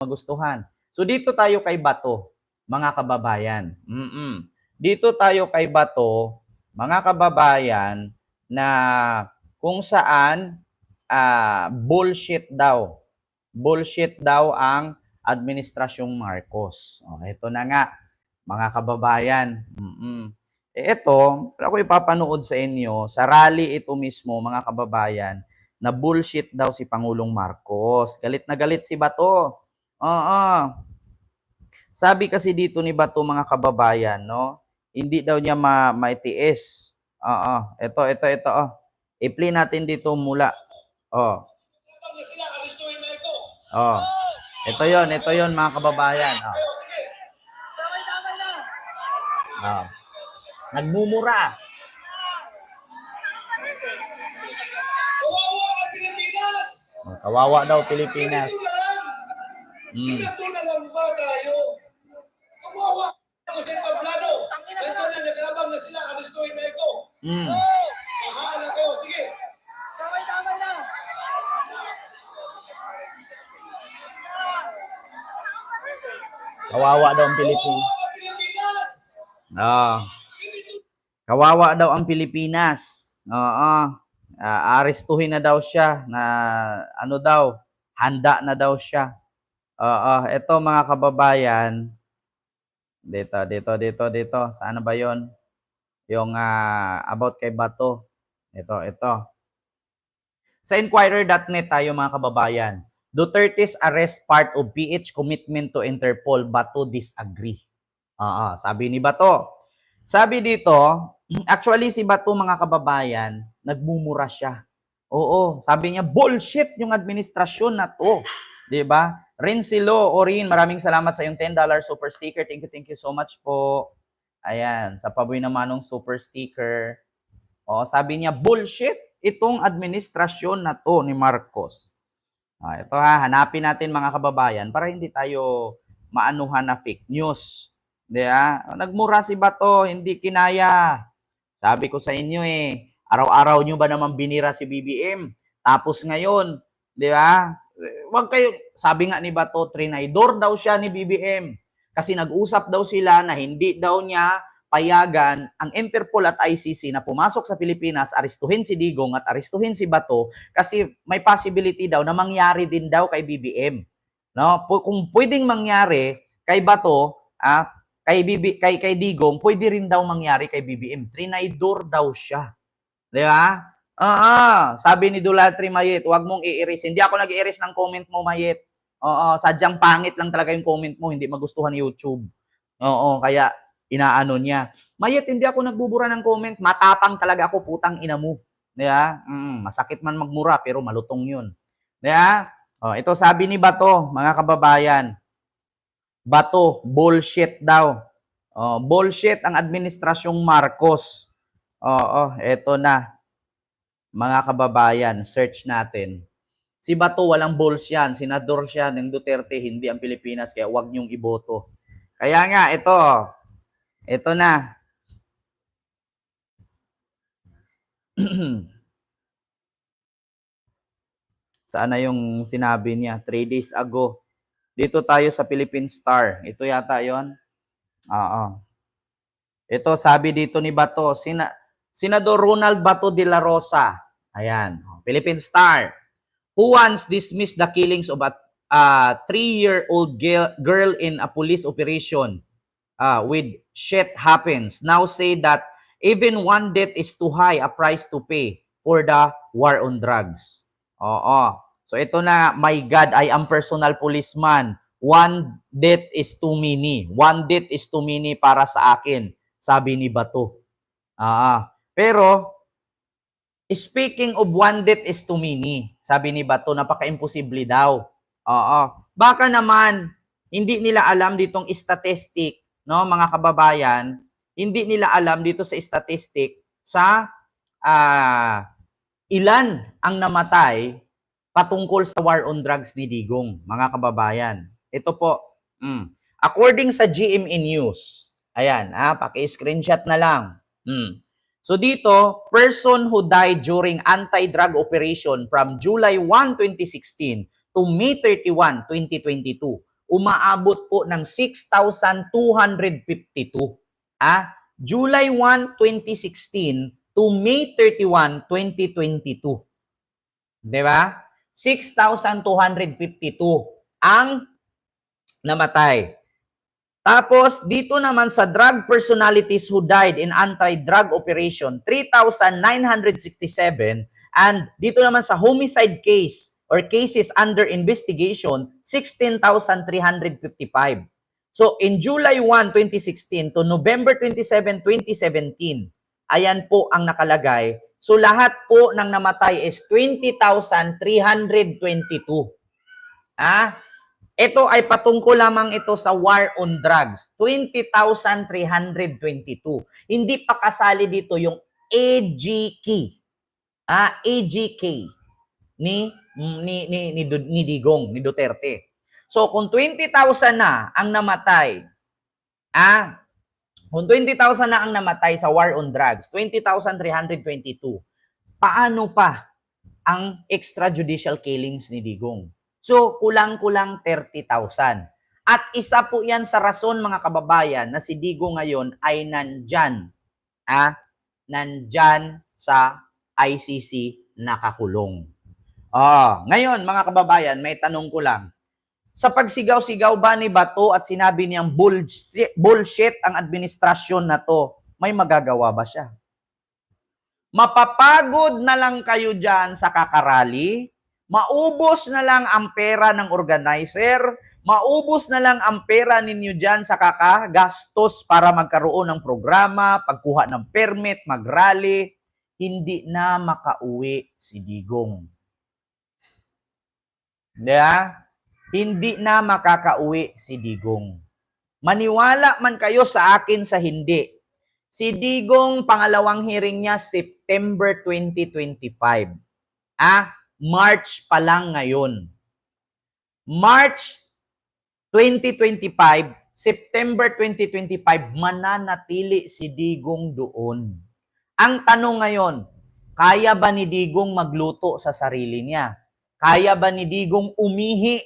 magustuhan. So dito tayo kay Bato, mga kababayan. Dito tayo kay Bato, mga kababayan, na kung saan bullshit daw. Bullshit daw ang Administrasyong Marcos. Ito na nga, mga kababayan. Ito, ako ipapanood sa inyo, sa rally ito mismo, mga kababayan, na bullshit daw si Pangulong Marcos. Galit na galit si Bato. Oo. Sabi kasi dito ni Bato, mga kababayan, no? Hindi daw niya maitiis. Oo. Ito. Oh. I-play natin dito mula. Oh. Oh. Ito yon mga kababayan. Oh. Oh. Nagmumura. Kawawa ang Pilipinas! Kawawa daw Pilipinas. Ito na lang ba tayo? Kawawa ako sa entablado. Ito na nakalabang na sila, arestuhin na ito. Kahaan ako, sige. Damay na. Kawawa daw ang Pilipinas. Kawawa daw ang Pilipinas. Oo. Arestuhin na daw siya na ano daw, handa na daw siya. Ito mga kababayan. Dito. Saan ba 'yon? Yung about kay Bato. Ito. Sa Inquirer.net tayo, mga kababayan. Duterte's arrest part of PH commitment to Interpol, Bato disagree. Sabi ni Bato. Sabi dito, actually si Bato, mga kababayan, nagmumura siya. Oo, sabi niya, bullshit yung administrasyon na to. 'Di ba? Rinsilo Orin, maraming salamat sa yung $10 super sticker. Thank you so much po. Ayan, sa Paboy naman ng super sticker. Sabi niya, bullshit itong administrasyon na to ni Marcos. Ito hanapin natin, mga kababayan, para hindi tayo maanuhan na fake news. Diba? Nagmura si Bato, hindi kinaya. Sabi ko sa inyo araw-araw nyo ba naman binira si BBM? Tapos ngayon, di ba? Wag kayo, sabi nga ni Bato, trinidor daw siya ni BBM. Kasi nag-usap daw sila na hindi daw niya payagan ang Interpol at ICC na pumasok sa Pilipinas, arestuhin si Digong at arestuhin si Bato kasi may possibility daw na mangyari din daw kay BBM. No? Kung pwedeng mangyari kay Bato, kay Digong, pwede rin daw mangyari kay BBM. Trinidor daw siya. Di ba? Sabi ni Dulatri Mayet, huwag mong i-erase. Hindi ako nag-i-erase ng comment mo, Mayet. Sadyang pangit lang talaga yung comment mo, hindi magustuhan ni YouTube. Kaya inaano niya. Mayet, hindi ako nagbubura ng comment. Matapang talaga ako, putang ina mo. Diba? Masakit man magmura, pero malutong yun. Diba? Ito sabi ni Bato, mga kababayan. Bato, bullshit daw. Bullshit ang administrasyong Marcos. Ito na. Mga kababayan, search natin. Si Bato, walang balls yan. Senador siya ng Duterte, hindi ang Pilipinas. Kaya huwag niyong iboto. Kaya nga, ito na. Saan na yung sinabi niya? 3 days ago. Dito tayo sa Philippine Star. Ito yata yon. Ito, sabi dito ni Bato, Senador Ronald Bato de la Rosa. Ayan. Philippine Star. Who once dismissed the killings of a 3-year-old girl in a police operation with shit happens, now say that even one death is too high a price to pay for the war on drugs. So ito na, my God, I am personal policeman. One death is too many. One death is too many para sa akin, sabi ni Bato. Pero, speaking of one death is too many, sabi ni Bato, napaka-imposible daw. Baka naman, hindi nila alam ditong statistic, no, mga kababayan, hindi nila alam dito sa statistic sa ilan ang namatay patungkol sa war on drugs ni Digong, mga kababayan. Ito po, according sa GMA News, ayan, paki-screenshot na lang. So dito, person who died during anti-drug operation from July 1, 2016 to May 31, 2022 umaabot po ng 6,252. July 1, 2016 to May 31, 2022. Di ba? 6,252 ang namatay. Tapos, dito naman sa drug personalities who died in anti-drug operation, 3,967. And dito naman sa homicide case or cases under investigation, 16,355. So, in July 1, 2016 to November 27, 2017, ayan po ang nakalagay. So, lahat po ng namatay is 20,322. Ito ay patungkol lamang ito sa war on drugs. 20,322. Hindi pa kasali dito yung AGK. AGK ni Digong, ni Duterte. So, kung 20,000 na ang namatay, kung 20,000 na ang namatay sa war on drugs, 20,322, paano pa ang extrajudicial killings ni Digong? So, kulang-kulang 30,000. At isa po yan sa rason, mga kababayan, na si Digong ngayon ay nandyan. Nandyan sa ICC nakakulong. Ngayon, mga kababayan, may tanong ko lang. Sa pagsigaw-sigaw ba ni Bato at sinabi niyang bullshit ang administrasyon na to, may magagawa ba siya? Mapapagod na lang kayo dyan sa kakarali, maubos na lang ang pera ng organizer, maubos na lang ang pera ninyo dyan sa kakagastos para magkaroon ng programa, pagkuha ng permit, magrally, hindi na makauwi si Digong. Hindi na makakauwi si Digong. Maniwala man kayo sa akin sa hindi. Si Digong, pangalawang hearing niya, September 2025. March pa lang ngayon. March 2025, September 2025, mananatili si Digong doon. Ang tanong ngayon, kaya ba ni Digong magluto sa sarili niya? Kaya ba ni Digong umihi,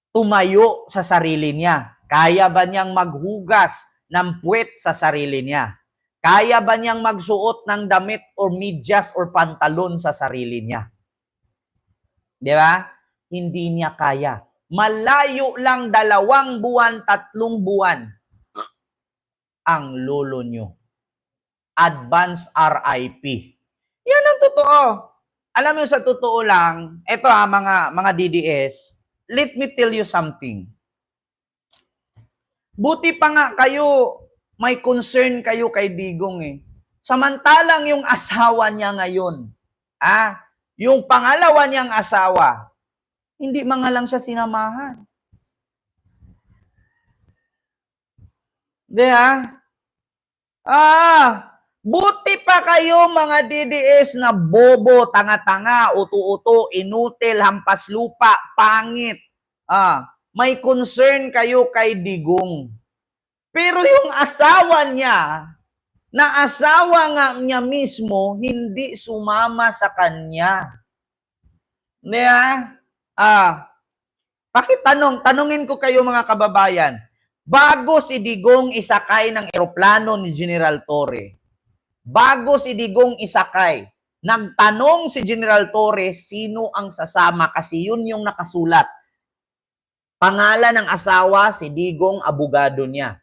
tumayo sa sarili niya? Kaya ba niyang maghugas ng puwet sa sarili niya? Kaya ba niyang magsuot ng damit or medyas or pantalon sa sarili niya? Di ba? Hindi niya kaya. Malayo lang 2 buwan, 3 buwan ang lolo nyo. Advance RIP. Yan ang totoo. Alam mo, sa totoo lang, eto mga DDS, let me tell you something. Buti pa nga kayo, may concern kayo kay Digong eh. Samantalang yung asawa niya ngayon, yung pangalawa niyang asawa, hindi mga lang siya sinamahan. Buti pa kayo mga DDS na bobo, tanga-tanga, uto-uto, inutil, hampas lupa, pangit. May concern kayo kay Digong. Pero yung asawa niya, na asawa nga niya mismo, hindi sumama sa kanya. Tanungin ko kayo mga kababayan, bago si Digong isakay ng eroplano ni General Torre, bago si Digong isakay, nagtanong si General Torre sino ang sasama kasi yun yung nakasulat. Pangalan ng asawa, si Digong, abogado niya.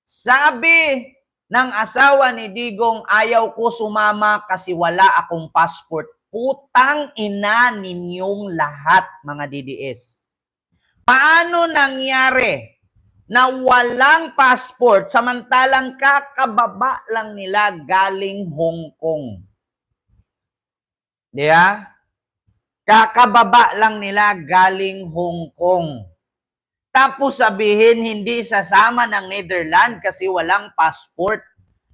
Sabi ng asawa ni Digong, ayaw ko sumama kasi wala akong passport. Putang ina ninyong lahat, mga DDS. Paano nangyari na walang passport samantalang kakababa lang nila galing Hong Kong? Kakababa lang nila galing Hong Kong. Tapos sabihin hindi sasama ng Netherlands kasi walang passport.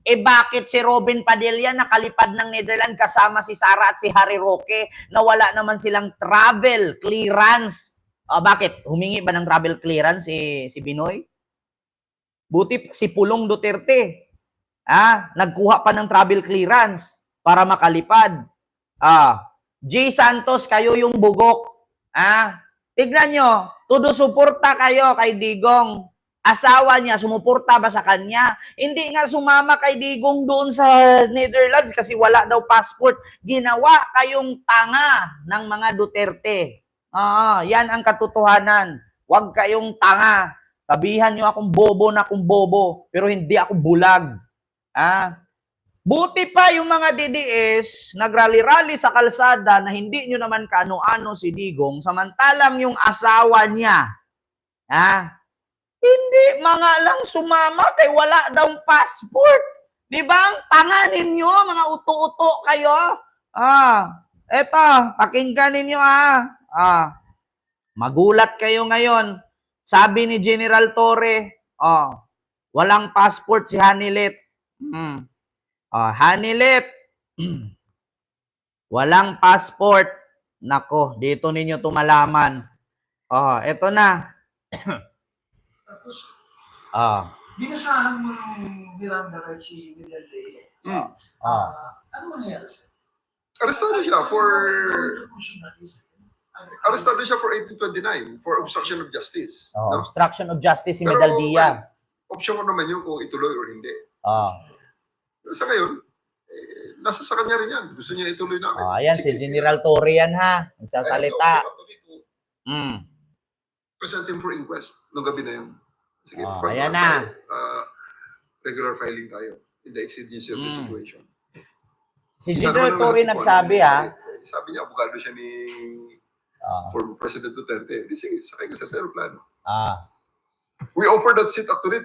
Bakit si Robin Padilla nakalipad ng Netherlands kasama si Sara at si Harry Roque na wala naman silang travel clearance? Bakit? Humingi ba ng travel clearance si Binoy? Buti si Pulong Duterte. Nagkuha pa ng travel clearance para makalipad. J. Santos, kayo yung bugok. Tignan nyo, todo suporta kayo kay Digong. Asawa niya, sumuporta ba sa kanya? Hindi nga sumama kay Digong doon sa Netherlands kasi wala daw passport. Ginawa kayong tanga ng mga Duterte. Yan ang katotohanan. Huwag kayong tanga. Sabihan nyo akong bobo na akong bobo, pero hindi ako bulag. Buti pa yung mga DDS, nagrally-rally sa kalsada na hindi nyo naman kaano-ano si Digong, samantalang yung asawa niya, hindi mga lang sumama kay wala daw passport. Di ba? Ang tanga ninyo, mga uto-uto kayo. Eto, pakinggan ninyo magulat kayo ngayon. Sabi ni General Torre, walang passport si Hanilet. Hanilet, walang passport. Nako, dito ninyo tumalaman. Eto na. Tapos, Binasahan mo ng Miranda rights si Miguel Leye. Ano mangyayari sa'yo? arestado siya for 1829 for obstruction of justice. No? Obstruction of justice si Pero, Medaldia. Option ko naman yun kung ituloy or hindi. Pero sa ngayon, nasa sa kanya rin yan. Gusto niya ituloy namin. Ayan, si General Torre yan ha. Nagsasalita. Present him for inquest nung gabi na yun. Sige, ayan na. Regular filing tayo in the exigency of the situation. Si General Torre nagsabi Sabi niya, abogado siya ni former President Duterte. Sige, sakay ka sa aeroplano. We offered that seat actually.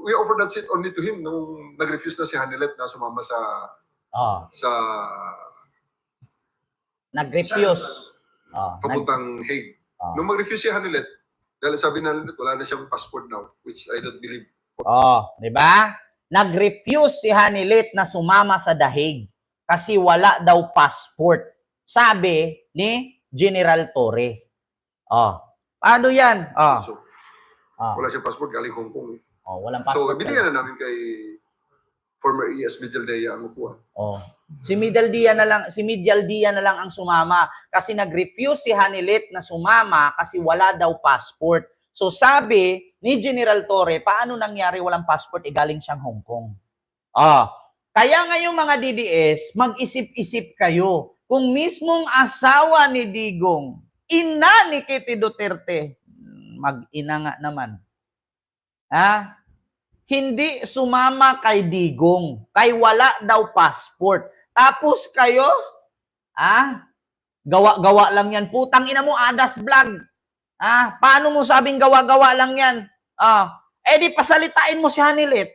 We offered that seat only to him nung nag-refuse na si Hanilet na sumama sa nag-refuse. papuntang Hague. Nung mag-refuse si Hanilet, dahil sabi na Hanilet, wala na siyang passport now, which I don't believe. Di ba? Nag-refuse si Hanilet na sumama sa The Hague kasi wala daw passport. Sabi ni General Torre. Paano yan? So, wala siyang passport galing Hong Kong. Walang So, passport. binigyan na namin kay former ES Medaldia ang upuan. Si Medaldia na lang ang sumama kasi nag-refuse si Hanilet na sumama kasi wala daw passport. So sabi ni General Torre, paano nangyari walang passport galing siyang Hong Kong? Kaya ngayong mga DDS, mag-isip-isip kayo. Kung mismong asawa ni Digong, ina ni Kitty Duterte, mag-ina nga naman. Hindi sumama kay Digong, kay wala daw passport. Tapos kayo, gawa-gawa lang yan. Putang ina mo, Adas Vlog. Paano mo sabing gawa-gawa lang yan? Di pasalitain mo si Hanilet.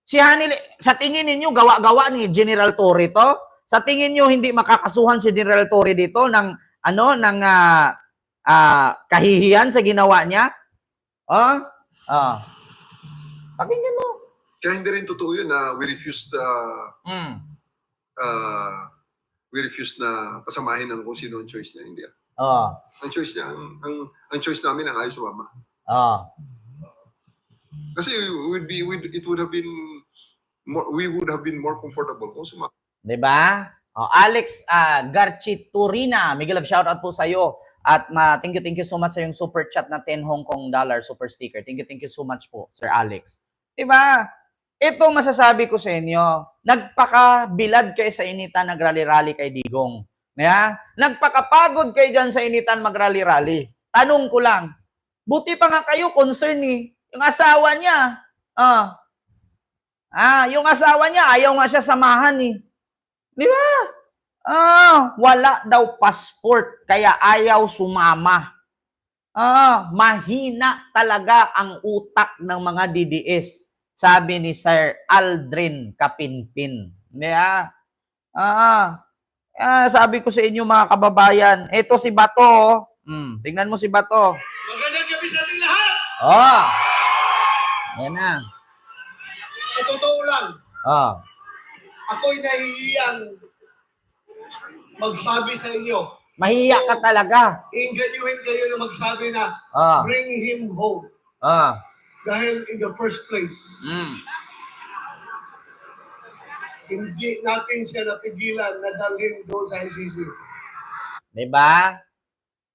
Si Hanilet, sa tingin ninyo, gawa-gawa ni General Torre to? Sa tingin niyo hindi makakasuhan si General Torre dito ng kahihiyan sa ginawa niya? Pakinggan mo. Kaya hindi rin totoo yun na we refused na pasamahin ng kung sino ang choice niya. Hindi. Ang choice niya, ang choice namin ang ayaw sumama. Kasi we would have been more comfortable kung sumama. Diba? Alex Garchiturina, Miguel, shoutout po sa iyo. At thank you so much sa yung super chat na 10 Hong Kong dollar super sticker. Thank you so much po, Sir Alex. Diba? Ito masasabi ko sa inyo, nagpakabilad kayo sa initan nagrally-rally kay Digong. Nagpakapagod kayo dyan sa initan magrally-rally. Tanong ko lang, buti pa nga kayo concern yung asawa niya. Yung asawa niya, ayaw nga siya samahan Di ba? Wala daw passport, kaya ayaw sumama. Mahina talaga ang utak ng mga DDS, sabi ni Sir Aldrin Kapinpin. Sabi ko sa inyo mga kababayan, ito si Bato. Tingnan mo si Bato. Magandang gabi sa ating lahat! Yan na. Sa totoo lang, ako'y nahihiyang magsabi sa inyo. Mahiya ka talaga. Inganyuhin kayo na magsabi na bring him home. Dahil in the first place, hindi natin siya napigilan na dalhin doon sa ICC. Diba?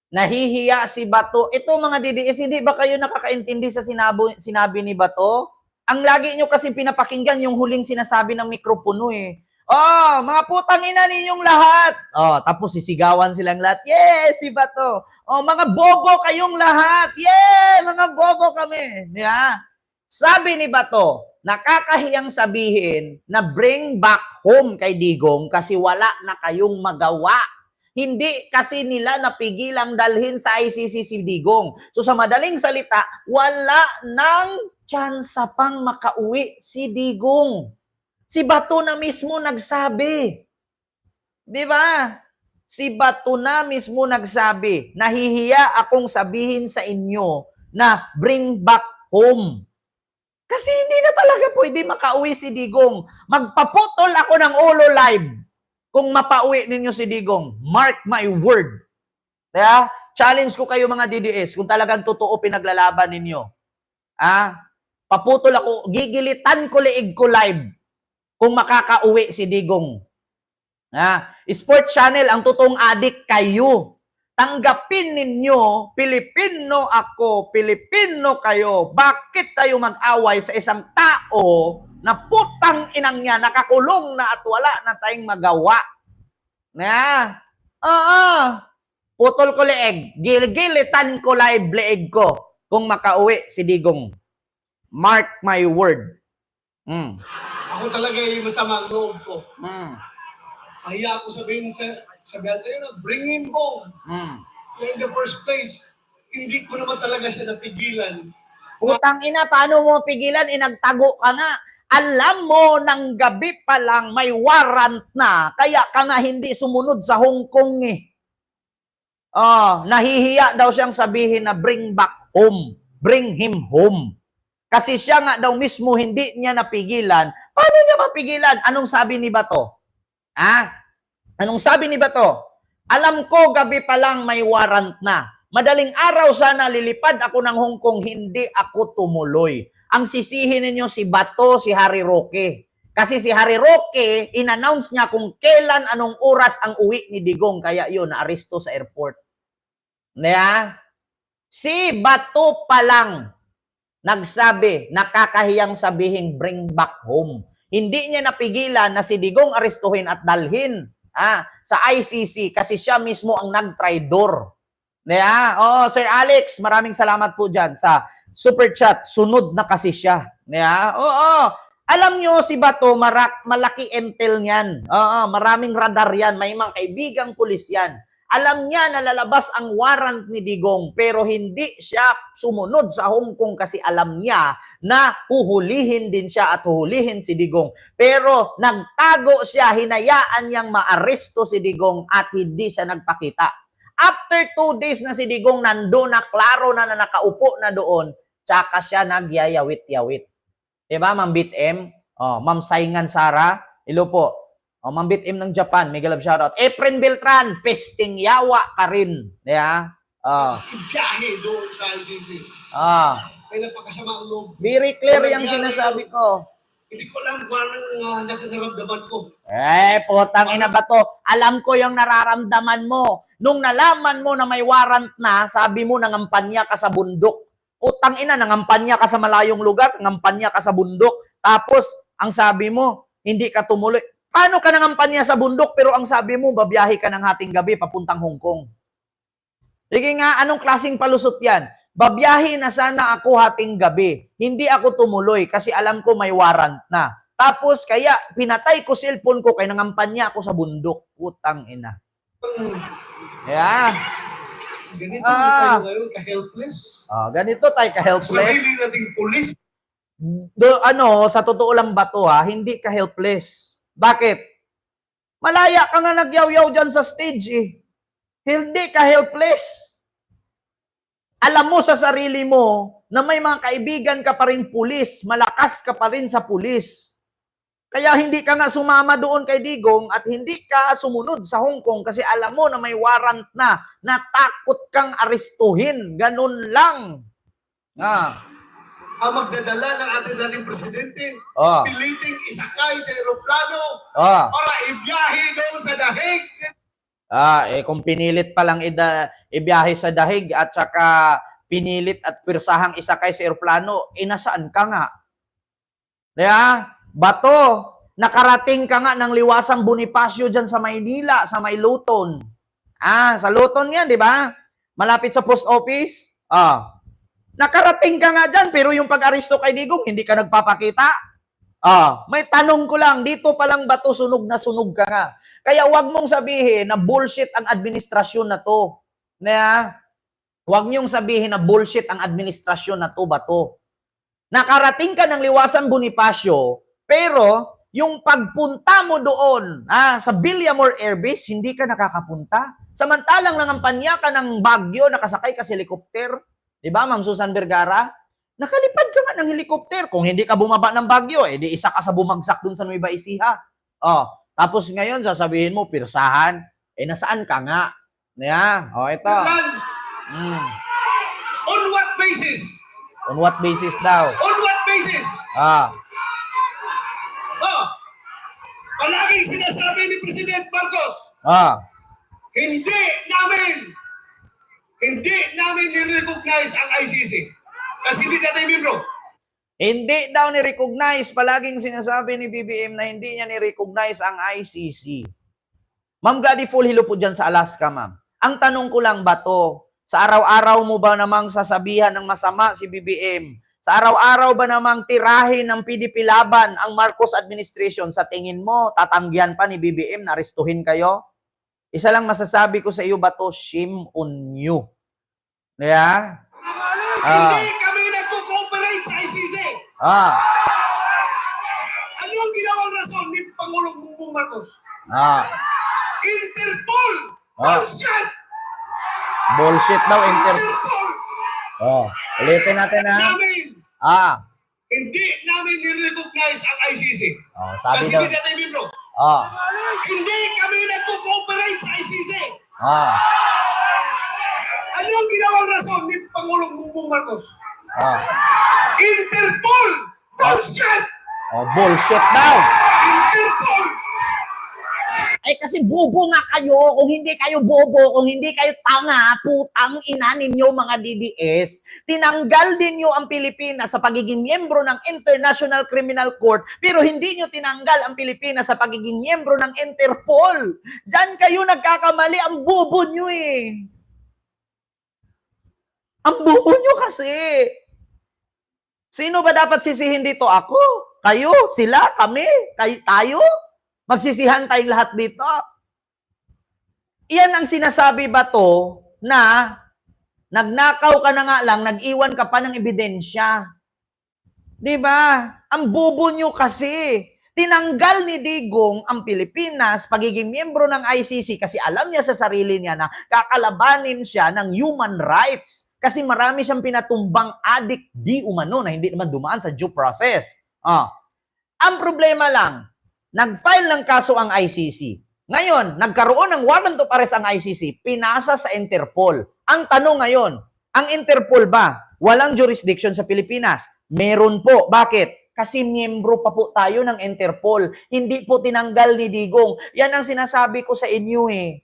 Nahihiya si Bato. Ito mga DDS, hindi ba kayo nakakaintindi sa sinabi ni Bato? Ang lagi nyo kasi pinapakinggan yung huling sinasabi ng mikropono eh. Oh, mga putang ina ninyong lahat. Oh, tapos sisigawan silang lahat. Yes, si Bato. Oh, mga bobo kayong lahat. Yeah, mga bobo kami. Yeah. Sabi ni Bato, nakakahiyang sabihin na bring back home kay Digong kasi wala na kayong magawa. Hindi kasi nila napigilang dalhin sa ICC si Digong. So sa madaling salita, wala nang tsansa pang makauwi si Digong. Si Bato na mismo nagsabi. Di ba? Si Bato na mismo nagsabi, nahihiya akong sabihin sa inyo na bring back home. Kasi hindi na talaga pwede makauwi si Digong. Magpaputol ako ng ulo live kung mapauwi ninyo si Digong. Mark my word. Kaya, challenge ko kayo mga DDS kung talagang totoo pinaglalaban ninyo. Paputol ako, gigilitan ko liig ko live kung makakauwi si Digong. Sport Channel, ang totoong adik kayo. Tanggapin ninyo, Pilipino ako, Pilipino kayo. Bakit tayo mag-away sa isang tao na putang inang niya, nakakulong na at wala na tayong magawa? Putol ko leeg, gilitan ko live leeg ko kung makauwi si Digong. Mark my word. Ako talaga yung masama ang loob ko. Pahiya ako sabihin tayo na, bring him home. In the first place, hindi ko naman talaga siya napigilan. Putang ina, paano mo pigilan? Inagtago ka nga. Alam mo, ng gabi pa lang may warrant na, kaya ka nga hindi sumunod sa Hong Kong eh. Nahihiya daw siyang sabihin na bring back home. Bring him home. Kasi siya nga daw mismo hindi niya napigilan. Paano niya mapigilan? Anong sabi ni Bato? Anong sabi ni Bato? Alam ko gabi pa lang may warrant na. Madaling araw sana lilipad ako ng Hong Kong, hindi ako tumuloy. Ang sisihin ninyo si Bato, si Harry Roque. Kasi si Harry Roque, in-announce niya kung kailan, anong oras ang uwi ni Digong. Kaya yun, na-aresto sa airport. Si Bato pa lang nagsabi, nakakahiyang sabihing bring back home. Hindi niya napigilan na si Digong arestuhin at dalhin sa ICC kasi siya mismo ang nag-traidor. Sir Alex, maraming salamat po dyan sa super chat. Sunod na kasi siya. Alam nyo, si Bato, malaki intel niyan. Maraming radar yan. May mga kaibigang pulis yan. Alam niya na lalabas ang warrant ni Digong pero hindi siya sumunod sa Hong Kong kasi alam niya na huhulihin din siya at huhulihin si Digong. Pero nagtago siya, hinayaan niyang maaresto si Digong at hindi siya nagpakita. After 2 days na si Digong nando na, klaro na nakaupo na doon, tsaka siya nagyayawit-yawit. Diba, Ma'am Bit-M? Ma'am Saingan Sara, ilo po. Ma'am Bit-M ng Japan, may galab shoutout. Efren Beltran, pesting yawa ka rin. Ibiyahe doon sa ICC. Kaya napakasama ang loob. Very clear yung sinasabi ko. Hindi ko alam kung anong nararamdaman ko. Putang ina ba to? Alam ko yung nararamdaman mo. Nung nalaman mo na may warrant na, sabi mo nangampanya ka sa bundok. Putang ina, nangampanya ka sa malayong lugar, nangampanya ka sa bundok. Tapos, ang sabi mo, hindi ka tumuloy. Paano ka nangampanya sa bundok pero ang sabi mo, babiyahe ka ng hating gabi papuntang Hong Kong? Sige nga, anong klaseng palusot yan? Babiyahe na sana ako hating gabi. Hindi ako tumuloy kasi alam ko may warrant na. Tapos, kaya pinatay ko cellphone ko kaya nangampanya ako sa bundok. Putang ina. Ganito tayo ngayon, ka-helpless. Ganito tayo ka-helpless. Sarili nating pulis. Sa totoo lang ba to hindi ka-helpless. Bakit? Malaya ka nga nagyaw-yaw dyan sa stage eh. Hindi ka helpless. Alam mo sa sarili mo na may mga kaibigan ka pa rin pulis, malakas ka pa rin sa pulis. Kaya hindi ka nga sumama doon kay Digong at hindi ka sumunod sa Hong Kong kasi alam mo na may warrant na, natakot kang arestuhin. Ganun lang. Ang magdadala ng ating dating presidente, piliting isakay sa aeroplano para ibiyahe doon sa dahig Kung pinilit pa lang ibiyahe sa dahig at saka pinilit at pirsahang isakay sa eroplano, nasaan ka nga? Bato, nakarating ka nga ng Liwasang Bonifacio dyan sa Maynila, sa may Luton. Sa Luton yan, di ba? Malapit sa post office. Nakarating ka nga dyan, pero yung pag-aristo kay Digong, hindi ka nagpapakita. May tanong ko lang, dito pa lang ba to sunog na sunog ka nga? Kaya wag mong sabihin na bullshit ang administrasyon na to. Wag niyong sabihin na bullshit ang administrasyon na to ba to. Nakarating ka ng Liwasang Bonifacio, pero yung pagpunta mo doon sa Villamor Air Base, hindi ka nakakapunta. Samantalang nangampanya ka ng Baguio, nakasakay ka sa helicopter. Diba, Ma'am Susan Vergara? Nakalipad ka nga ng helicopter. Kung hindi ka bumaba ng Baguio, di isa ka sa bumagsak dun sa Nueva Ecija. Tapos ngayon, sasabihin mo, pirsahan. Nasaan ka nga? Ito. On what basis? On what basis daw? On what basis? Palaging sinasabi ni President Marcos, hindi namin ni-recognize ang ICC. Kasi hindi natin membro. Hindi daw ni-recognize. Palaging sinasabi ni BBM na hindi niya ni-recognize ang ICC. Ma'am Gladys Fulhilo po dyan sa Alaska, ma'am. Ang tanong ko lang ba to? Sa araw-araw mo ba namang sasabihan ng masama si BBM? Sa araw-araw ba namang tirahin ng PDP laban ang Marcos administration? Sa tingin mo, tatanggihan pa ni BBM na arestuhin kayo? Isa lang masasabi ko sa iyo ba to? Shame on you. Hindi kami nagko-cooperate sa ICC. Ano ang ginawang rason ni Pangulong Bongbong Marcos? Interpol! Bullshit! Bullshit daw, Interpol. Ulitin natin Hindi namin ni-recognize ang ICC. Sabi kasi daw. hindi natin membro. Hindi kami nagko-cooperate sa ICC. Ano ang ginawang rason ni Pangulong Bongbong Marcos? Interpol! Bullshit! Bullshit daw. Interpol! Kasi bobo nga kayo. Kung hindi kayo bobo, kung hindi kayo tanga, putang ina ninyo mga DDS, tinanggal din nyo ang Pilipinas sa pagiging miyembro ng International Criminal Court, pero hindi nyo tinanggal ang Pilipinas sa pagiging miyembro ng Interpol. Diyan kayo nagkakamali. Ang bobo nyo eh. Ang bobo nyo kasi. Sino ba dapat sisihin dito? Ako? Kayo? Sila? Kami? Tayo? Magsisihan tayong lahat dito. Iyan ang sinasabi ba to na nagnakaw ka na nga lang, nag-iwan ka pa ng ebidensya. Diba? Ang bobo nyo kasi. Tinanggal ni Digong ang Pilipinas, pagiging miyembro ng ICC kasi alam niya sa sarili niya na kakalabanin siya ng human rights. Kasi marami siyang pinatumbang adik di umano na hindi naman dumaan sa due process. Ang problema lang, nag-file ng kaso ang ICC. Ngayon, nagkaroon ng warrant of arrest ang ICC, pinasa sa Interpol. Ang tanong ngayon, ang Interpol ba walang jurisdiction sa Pilipinas? Meron po. Bakit? Kasi miyembro pa po tayo ng Interpol. Hindi po tinanggal ni Digong. Yan ang sinasabi ko sa inyo eh.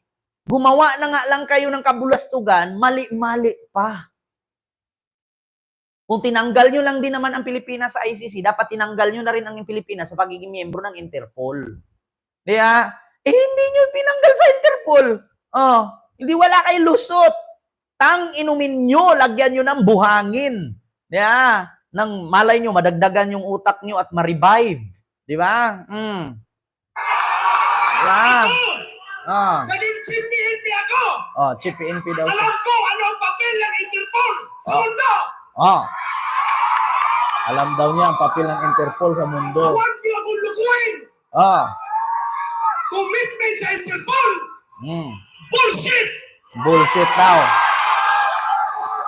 Gumawa na nga lang kayo ng kabulastugan, mali-mali pa. Kung tinanggal nyo lang din naman ang Pilipinas sa ICC, dapat tinanggal nyo na rin ang Pilipinas sa pagiging miyembro ng Interpol. Hindi nyo tinanggal sa Interpol. Hindi wala kayo lusot. Inumin nyo, lagyan nyo ng buhangin. Nang malay nyo, madagdagan yung utak nyo at ma-revive. Di ba? Naging Chief PNP ako! Chief PNP daw siya. Alam ko ano ang papel ng Interpol sa mundo! Alam daw niya ang papel ng Interpol sa mundo. Huwag niyo akong lukuin! Commitment sa Interpol! Bullshit! Bullshit daw.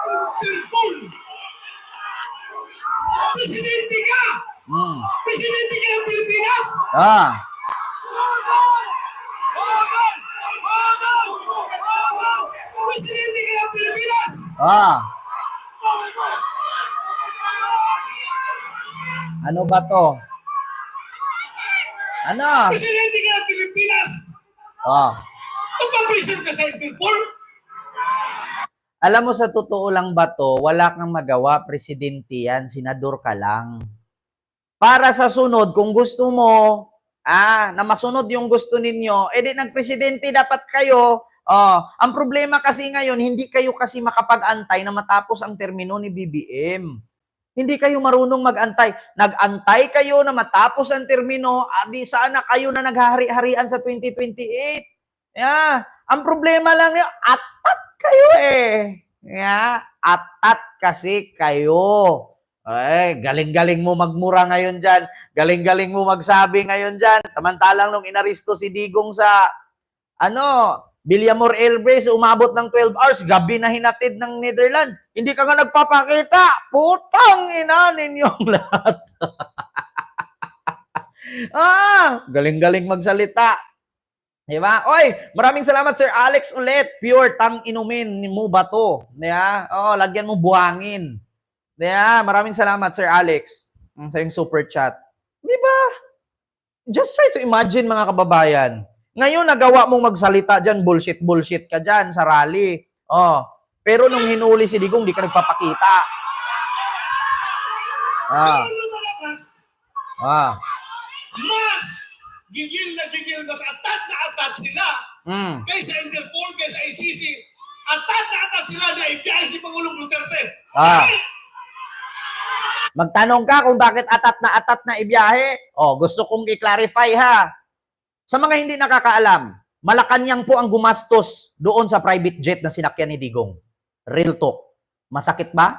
Interpol! Presidente ka! Presidente ka ng Pilipinas! Presidente ka ng Pilipinas! Ano ba to? Ano? Presidente ka ng Pilipinas! Magpaprison ka sa Interpol? Alam mo, sa totoo lang ba to, wala kang magawa, presidente yan, senador ka lang. Para sa sunod, kung gusto mo, na masunod yung gusto ninyo, edi nagpresidente dapat kayo. Ang problema kasi ngayon, hindi kayo kasi makapag-antay na matapos ang termino ni BBM. Hindi kayo marunong mag-antay. Nag-antay kayo na matapos ang termino, di sana kayo na naghahari-harian sa 2028. Ang problema lang yun, atat kayo eh. Atat kasi kayo. Galing-galing mo magmura ngayon dyan. Galing-galing mo magsabi ngayon dyan. Samantalang nung inaristo si Digong sa, Villamor Airways, umabot ng 12 hours, gabi na hinatid ng Netherlands. Hindi ka nga nagpapakita. Putang ina ninyong lahat. Galing-galing magsalita. Diba? Oy, maraming salamat Sir Alex ulit. Pure tang inumin mo ba to? Lagyan mo buhangin. Maraming salamat Sir Alex sa yung super chat. Diba? Just try to imagine mga kababayan. Ngayon, nagawa mong magsalita dyan, bullshit ka dyan sa rally. Pero nung hinuli si Digong, di ka nagpapakita. Mas gigil mas atat na atat sila kaysa Interpol, kaysa ICC. Atat na atat sila na ibiyahe si Pangulong Duterte. Magtanong ka kung bakit atat na ibiyahe. Gusto kong i-clarify ha. Sa mga hindi nakakaalam, Malacanang po ang gumastos doon sa private jet na sinakyan ni Digong. Real talk. Masakit ba?